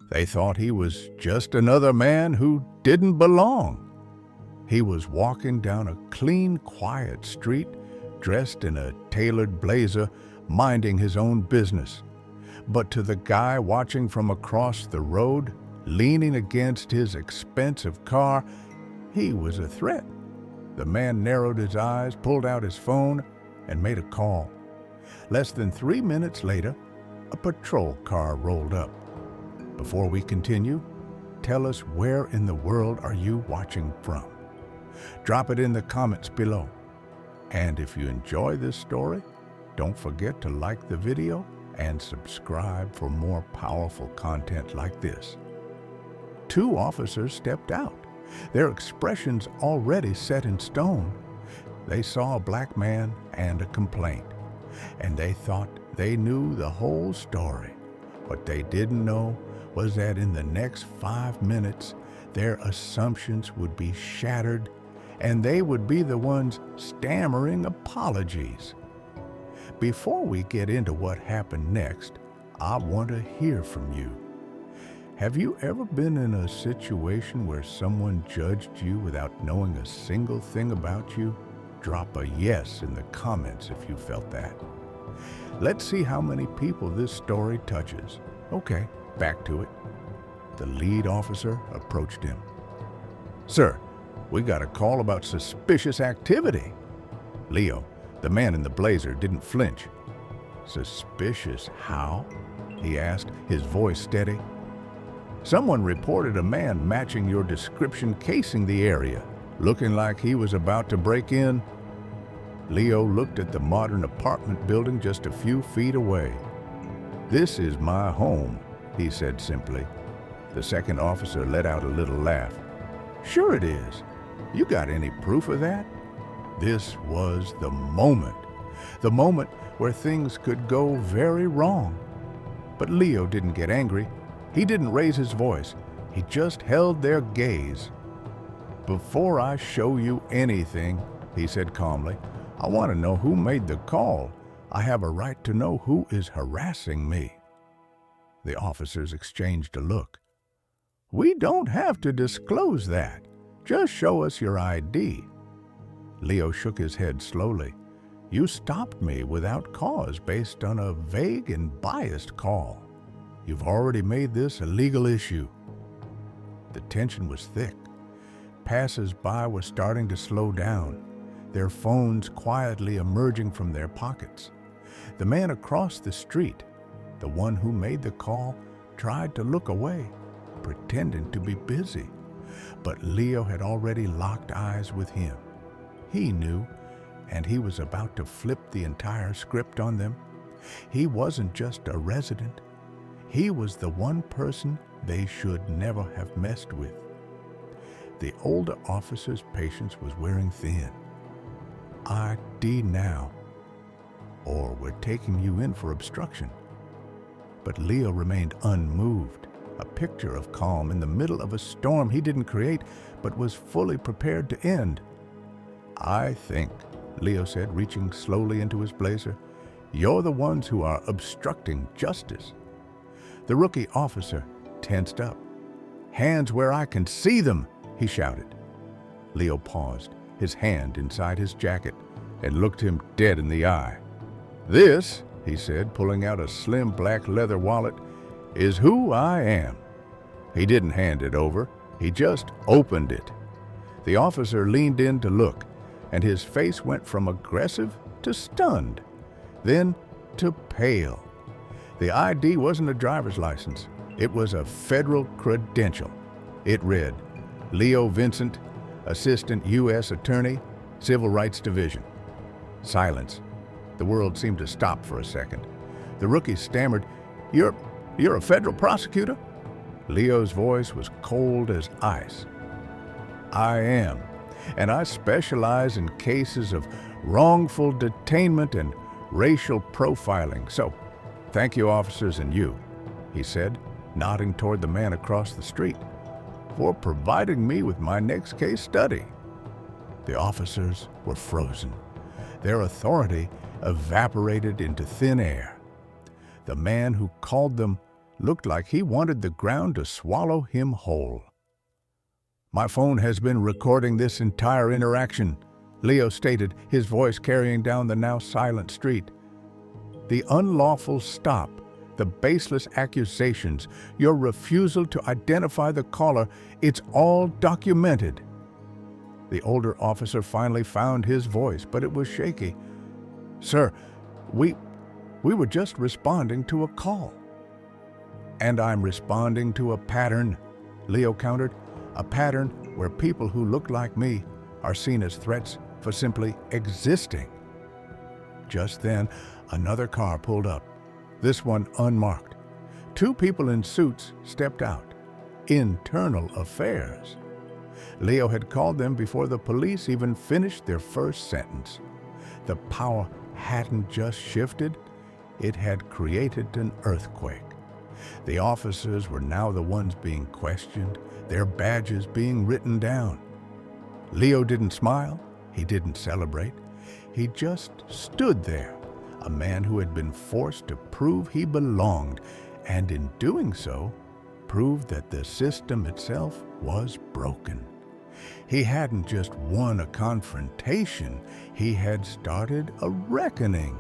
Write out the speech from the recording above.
They thought he was just another man who didn't belong. He was walking down a clean, quiet street, dressed in a tailored blazer, minding his own business. But to the guy watching from across the road, leaning against his expensive car, he was a threat. The man narrowed his eyes, pulled out his phone, and made a call. Less than 3 minutes later, a patrol car rolled up. Before we continue, tell us where in the world are you watching from? Drop it in the comments below. And if you enjoy this story, don't forget to like the video and subscribe for more powerful content like this. 2 officers stepped out, their expressions already set in stone. They saw a black man and a complaint, and they thought they knew the whole story. What they didn't know was that in the next 5 minutes, their assumptions would be shattered, and they would be the ones stammering apologies. Before we get into what happened next, I want to hear from you. Have you ever been in a situation where someone judged you without knowing a single thing about you? Drop a yes in the comments if you felt that. Let's see how many people this story touches. Okay, back to it. The lead officer approached him. "Sir, we got a call about suspicious activity." Leo, the man in the blazer, didn't flinch. "Suspicious how?" he asked, his voice steady. "Someone reported a man matching your description casing the area, looking like he was about to break in." Leo looked at the modern apartment building just a few feet away. "This is my home," he said simply. The second officer let out a little laugh. "Sure it is. You got any proof of that?" This was the moment where things could go very wrong. But Leo didn't get angry. He didn't raise his voice. He just held their gaze. "Before I show you anything," he said calmly, "I want to know who made the call. I have a right to know who is harassing me." The officers exchanged a look. "We don't have to disclose that. Just show us your ID." Leo shook his head slowly. "You stopped me without cause based on a vague and biased call. You've already made this a legal issue." The tension was thick. Passers-by were starting to slow down, their phones quietly emerging from their pockets. The man across the street, the one who made the call, tried to look away, pretending to be busy. But Leo had already locked eyes with him. He knew, and he was about to flip the entire script on them. He wasn't just a resident. He was the one person they should never have messed with. The older officer's patience was wearing thin. "ID now, or we're taking you in for obstruction." But Leo remained unmoved, a picture of calm in the middle of a storm he didn't create, but was fully prepared to end. "I think," Leo said, reaching slowly into his blazer, "you're the ones who are obstructing justice." The rookie officer tensed up. "Hands where I can see them," he shouted. Leo paused, his hand inside his jacket, and looked him dead in the eye. "This," he said, pulling out a slim black leather wallet, "is who I am." He didn't hand it over, he just opened it. The officer leaned in to look, and his face went from aggressive to stunned, then to pale. The ID wasn't a driver's license. It was a federal credential. It read, "Leo Vincent, Assistant U.S. Attorney, Civil Rights Division." Silence. The world seemed to stop for a second. The rookie stammered, You're a federal prosecutor?" Leo's voice was cold as ice. "I am, and I specialize in cases of wrongful detainment and racial profiling. So, thank you, officers, and you," he said, nodding toward the man across the street, "for providing me with my next case study." The officers were frozen. Their authority evaporated into thin air. The man who called them looked like he wanted the ground to swallow him whole. "My phone has been recording this entire interaction," Leo stated, his voice carrying down the now silent street. "The unlawful stop, the baseless accusations, your refusal to identify the caller, it's all documented." The older officer finally found his voice, but it was shaky. "Sir, we were just responding to a call." "And I'm responding to a pattern," Leo countered. "A pattern where people who look like me are seen as threats for simply existing." Just then, another car pulled up, this one unmarked. Two people in suits stepped out. Internal affairs. Leo had called them before the police even finished their first sentence. The power hadn't just shifted, it had created an earthquake. The officers were now the ones being questioned, their badges being written down. Leo didn't smile, he didn't celebrate. He just stood there, a man who had been forced to prove he belonged, and in doing so, proved that the system itself was broken. He hadn't just won a confrontation, he had started a reckoning.